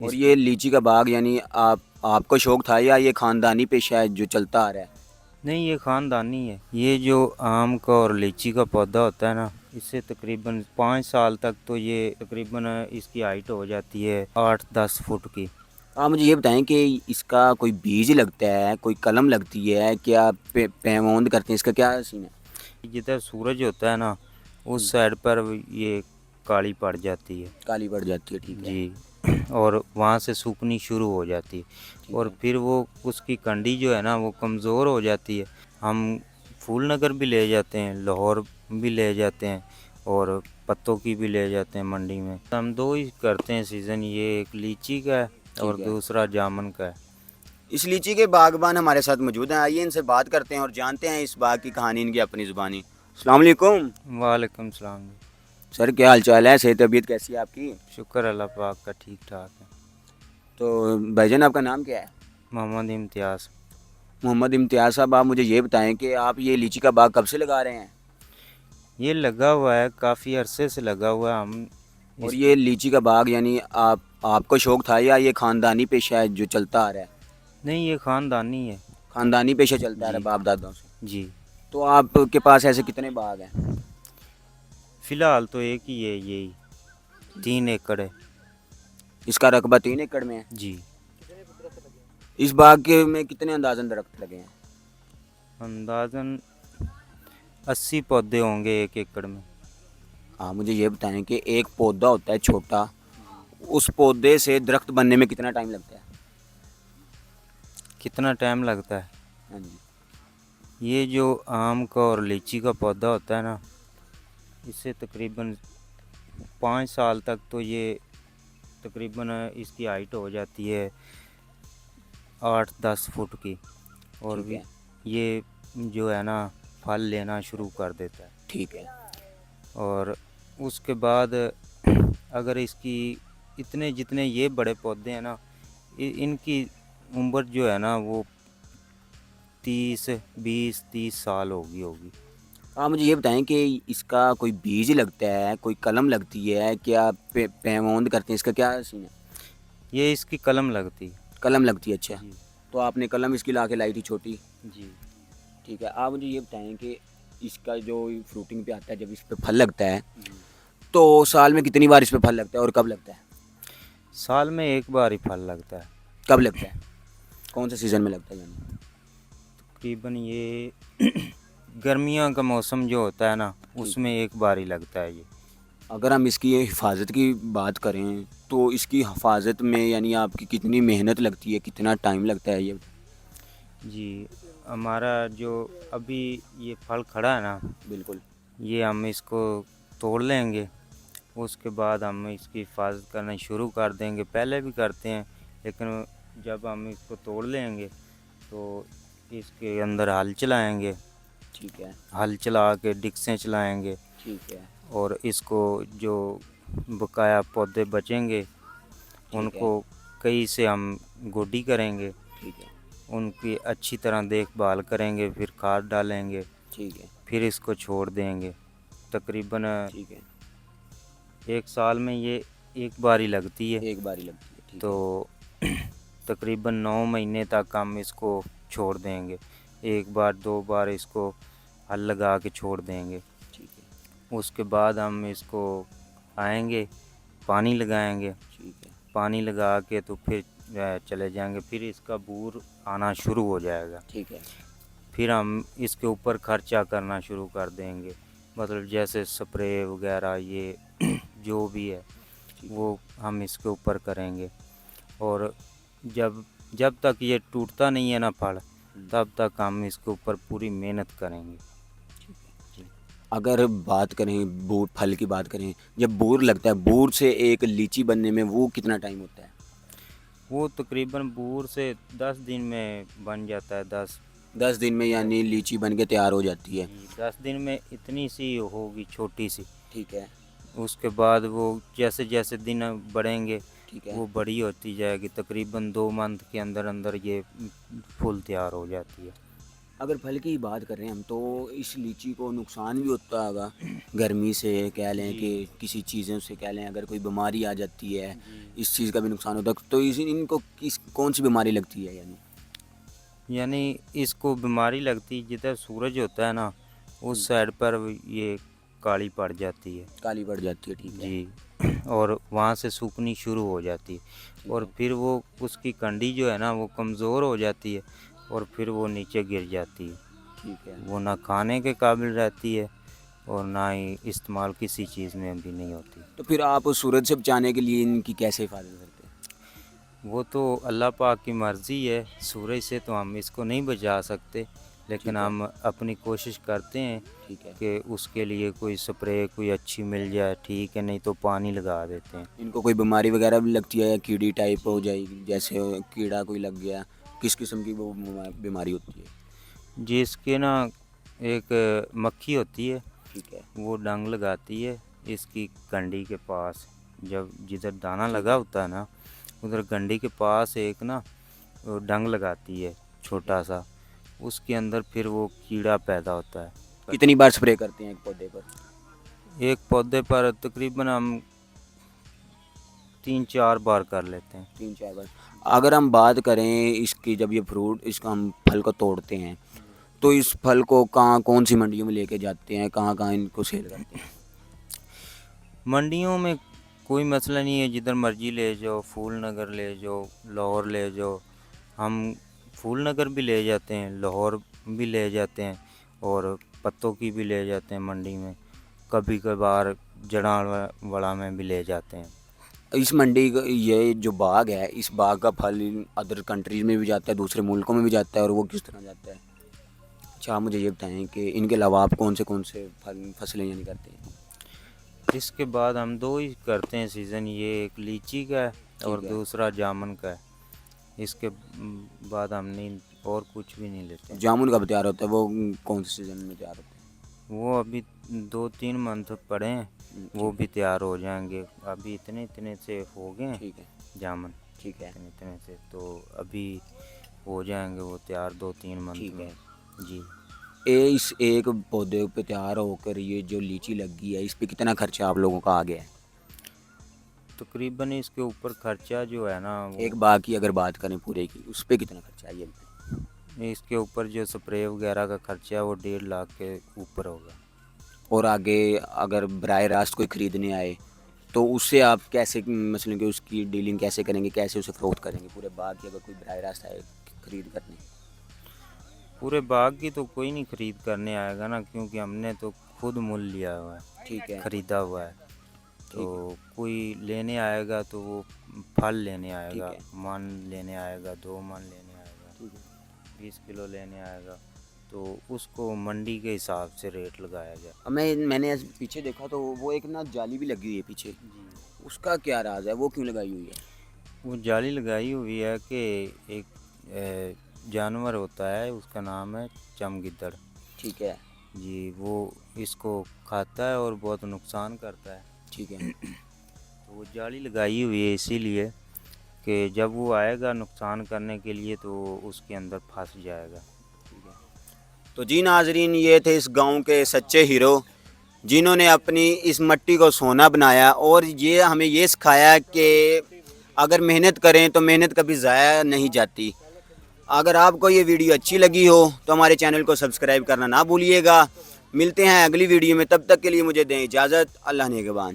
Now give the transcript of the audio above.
और इस ये लीची का बाग यानी आपको शौक था या ये खानदानी पेशा है जो चलता आ रहा है? नहीं, ये ख़ानदानी है। ये जो आम का और लीची का पौधा होता है ना, इससे तकरीबन 5 साल तक तो ये तकरीबन इसकी हाइट हो जाती है 8-10 फुट की। आप मुझे ये बताएं कि इसका कोई बीज लगता है, कोई कलम लगती है क्या, पेमोंद करते हैं, इसका क्या सीन है? जिधर सूरज होता है ना, हम्म, उस साइड पर ये काली पड़ जाती है। काली पड़ जाती है, ठीक है। जी। और वहाँ से सूखनी शुरू हो जाती है ठीक और है। फिर वो उसकी कंडी जो है ना वो कमज़ोर हो जाती है। हम फूलनगर भी ले जाते हैं, लाहौर भी ले जाते हैं और पत्तों की भी ले जाते हैं मंडी में। हम दो ही करते हैं सीज़न, ये एक लीची का है और ठीक है। दूसरा जामुन का है। इस लीची के बागबान हमारे साथ मौजूद हैं, आइए इनसे बात करते हैं और जानते हैं इस बाग की कहानी, इनकी अपनी ज़ुबानी। अस्सलाम वालेकुम। वालेकुम सलाम जी। सर क्या हाल चाल है, सेहत तबीयत कैसी है आपकी? शुक्र अल्लाह पाक का, ठीक ठाक है। तो भाईजान आपका नाम क्या है? मोहम्मद इम्तियाज़। मोहम्मद इम्तियाज़ साहब, आप मुझे ये बताएं कि आप ये लीची का बाग कब से लगा रहे हैं? ये लगा हुआ है, काफ़ी अरसे से लगा हुआ है। हम और इस ये लीची का बाग यानी आपको शौक था या ये ख़ानदानी पेशा है जो चलता आ रहा है? नहीं, ये ख़ानदानी है। ख़ानदानी पेशा चलता आ रहा जी है बाप दादाओं से। जी। तो आपके पास ऐसे कितने बाग हैं? फ़िलहाल तो एक ही है, यही 3 एकड़ है। इसका रकबा 3 एकड़ में है। जी। इस बाग के में कितने अंदाजन दरख्त लगे हैं? अंदाज़न 80 पौधे होंगे 1 एकड़ में। आप मुझे ये बताएं कि एक पौधा होता है छोटा, उस पौधे से दरख्त बनने में कितना टाइम लगता है? कितना टाइम लगता है? हाँ जी। ये जो आम का और लीची का पौधा होता है ना, इससे तकरीबन 5 साल तक तो ये तकरीबन इसकी हाइट हो जाती है 8-10 फुट की। और ठीक है। ये जो है ना फल लेना शुरू कर देता है। ठीक है। और उसके बाद अगर इसकी इतने जितने ये बड़े पौधे हैं ना, इनकी उम्र जो है ना वो 20-30 साल होगी। आप मुझे ये बताएं कि इसका कोई बीज लगता है, कोई कलम लगती है क्या, पेमोंद करते हैं, इसका क्या सीन है? ये इसकी कलम लगती है। कलम लगती है, अच्छा। जी तो आपने कलम इसकी ला के लाई थी छोटी? जी। ठीक है। आप मुझे ये बताएं कि इसका जो फ्रूटिंग पे आता है, जब इस पे फल लगता है, जी। तो साल में कितनी बार इस पे फल लगता है और कब लगता है? साल में एक बार ही फल लगता है। कब लगता है, कौन से सीज़न में लगता है यानी? तकरीबन ये गर्मियों का मौसम जो होता है ना, ठीक उसमें है। एक बार ही लगता है ये। अगर हम इसकी हिफाजत की बात करें तो इसकी हिफाजत में यानी आपकी कितनी मेहनत लगती है, कितना टाइम लगता है ये? जी, हमारा जो अभी ये फल खड़ा है ना, बिल्कुल। ये हम इसको तोड़ लेंगे। उसके बाद हम इसकी हिफाजत करना शुरू कर देंगे। पहले भी करते हैं, लेकिन जब हम इसको तोड़ लेंगे तो इसके अंदर हल चलाएँगे। ठीक है। हल चला के डिक्सें चलाएँगे ठीक है। और इसको जो बकाया पौधे बचेंगे ठीक है। उनको कई से हम गोडी करेंगे। ठीक है। उनकी अच्छी तरह देखभाल करेंगे, फिर खाद डालेंगे, ठीक है। फिर इसको छोड़ देंगे। तकरीबन ठीक है। 1 साल में ये एक बार ही लगती है। एक बारी लगती है, ठीक तो है। तकरीबन 9 महीने तक हम इसको छोड़ देंगे। 1 बार 2 बार इसको हल लगा के छोड़ देंगे। ठीक है। उसके बाद हम इसको आएँगे, पानी लगाएँगे। ठीक है। पानी लगा के तो फिर चले जाएँगे, फिर इसका बूर आना शुरू हो जाएगा। ठीक है। फिर हम इसके ऊपर खर्चा करना शुरू कर देंगे, मतलब जैसे स्प्रे वगैरह ये जो भी है ठीक है। वो हम इसके ऊपर करेंगे। और जब जब तक ये टूटता नहीं है ना फल, तब तक हम इसके ऊपर पूरी मेहनत करेंगे। ठीक है। जी। अगर बात करें बूर फल की बात करें, जब बूर लगता है, बूर से एक लीची बनने में वो कितना टाइम होता है? वो तकरीबन बूर से 10 दिन में बन जाता है। 10 10 दिन में यानी लीची बन के तैयार हो जाती है। जी, 10 दिन में इतनी सी होगी, छोटी सी। ठीक है। उसके बाद वो जैसे जैसे दिन बढ़ेंगे ठीक है। वो बड़ी होती जाएगी। तकरीबन 2 मंथ के अंदर अंदर ये फुल तैयार हो जाती है। अगर फल की बात करें हम तो इस लीची को नुकसान भी होता होगा, गर्मी से कह लें कि किसी चीज़ों से कह लें, अगर कोई बीमारी आ जाती है इस चीज़ का भी नुकसान होता है। तो इस इनको किस कौन सी बीमारी लगती है यानी इसको बीमारी लगती जिधर सूरज होता है ना, उस साइड पर ये काली पड़ जाती है। काली पड़ जाती है, ठीक है। जी और वहाँ से सूखनी शुरू हो जाती है और फिर वो उसकी कंडी जो है ना वो कमज़ोर हो जाती है और फिर वो नीचे गिर जाती है। ठीक है। वो ना खाने के काबिल रहती है और ना ही इस्तेमाल किसी चीज़ में भी नहीं होती। तो फिर आप सूरज से बचाने के लिए इनकी कैसे हिफाजत करते हैं? वो तो अल्लाह पाक की मर्ज़ी है, सूरज से तो हम इसको नहीं बचा सकते, लेकिन हम अपनी कोशिश करते हैं ठीक है। कि उसके लिए कोई स्प्रे कोई अच्छी मिल जाए, ठीक है, नहीं तो पानी लगा देते हैं। इनको कोई बीमारी वगैरह भी लगती है या कीड़ी टाइप हो जाएगी, जैसे कीड़ा कोई लग गया, किस किस्म की वो बीमारी होती है? जिसके ना एक मक्खी होती है, ठीक है। वो डंग लगाती है इसकी कंडी के पास। जब जिधर दाना लगा होता है ना, उधर कंडी के पास एक ना वो डंग लगाती है छोटा सा, उसके अंदर फिर वो कीड़ा पैदा होता है। कितनी बार स्प्रे करते हैं एक पौधे पर? एक पौधे पर तकरीबन हम 3-4 बार कर लेते हैं। 3-4 बार। अगर हम बात करें इसकी, जब ये फ्रूट इसका हम फल को तोड़ते हैं तो इस फल को कहाँ कौन सी मंडियों में लेके जाते हैं, कहाँ कहाँ इनको सेल करते हैं? मंडियों में कोई मसला नहीं है, जिधर मर्जी ले जाओ, फूल नगर ले जाओ, लाहौर ले जाओ। हम फूल नगर भी ले जाते हैं, लाहौर भी ले जाते हैं और पत्तों की भी ले जाते हैं मंडी में, कभी कभार जड़ावाला में भी ले जाते हैं। इस मंडी का ये जो बाग है, इस बाग का फल अदर कंट्रीज में भी जाता है, दूसरे मुल्कों में भी जाता है, और वो किस तरह जाता है? अच्छा, आप मुझे ये बताएं कि इनके अलावा आप कौन से फसलें यानी करते हैं? इसके बाद हम 2 ही करते हैं सीज़न, ये एक लीची का है और है। दूसरा जामुन का है। इसके बाद हम नहीं और कुछ भी नहीं लेते हैं। जामुन कब तैयार होता है, वो कौन से सीज़न में तैयार होता है? वो अभी 2-3 मंथ पड़े हैं, वो भी तैयार हो जाएंगे। अभी इतने इतने से हो गए हैं ठीक है। जामुन, ठीक है। इतने इतने से, तो अभी हो जाएंगे वो तैयार 2-3 मंथ ठीक में। है। जी इस एक पौधे पे तैयार होकर ये जो लीची लगी है, इस पे कितना खर्चा आप लोगों का आ गया है? तकरीबन इसके ऊपर खर्चा जो है ना वो एक बाग की अगर बात करें पूरे की, उस पे कितना खर्चा है ये? इसके ऊपर जो स्प्रे वगैरह का खर्चा है वो 1.5 लाख के ऊपर होगा। और आगे अगर बराह रास्त कोई ख़रीदने आए तो उससे आप कैसे, मसलन कि उसकी डीलिंग कैसे करेंगे, कैसे उसे फ़रोख्त करेंगे पूरे बाग की, अगर कोई बराह रास्त आए ख़रीद करने? पूरे बाग की तो कोई नहीं ख़रीद करने आएगा ना, क्योंकि हमने तो खुद मुल लिया हुआ है, ठीक है। ख़रीदा हुआ है। तो कोई लेने आएगा तो वो फल लेने आएगा, मन लेने आएगा, 2 मन लेने आएगा, ठीक है। 20 किलो लेने आएगा, तो उसको मंडी के हिसाब से रेट लगाया जाए। अब मैंने पीछे देखा तो वो एक ना जाली भी लगी हुई है पीछे, उसका क्या राज है, वो क्यों लगाई हुई है? वो जाली लगाई हुई है कि एक जानवर होता है, उसका नाम है चमगिद्दड़। ठीक है। जी वो इसको खाता है और बहुत नुकसान करता है। ठीक है। तो वो जाली लगाई हुई है इसीलिए कि जब वो आएगा नुकसान करने के लिए तो उसके अंदर फंस जाएगा। तो जी नाजरीन, ये थे इस गांव के सच्चे हीरो जिन्होंने अपनी इस मिट्टी को सोना बनाया, और ये हमें ये सिखाया कि अगर मेहनत करें तो मेहनत कभी ज़ाया नहीं जाती। अगर आपको ये वीडियो अच्छी लगी हो तो हमारे चैनल को सब्सक्राइब करना ना भूलिएगा। मिलते हैं अगली वीडियो में, तब तक के लिए मुझे दें इजाज़त। अल्लाह नेगबान।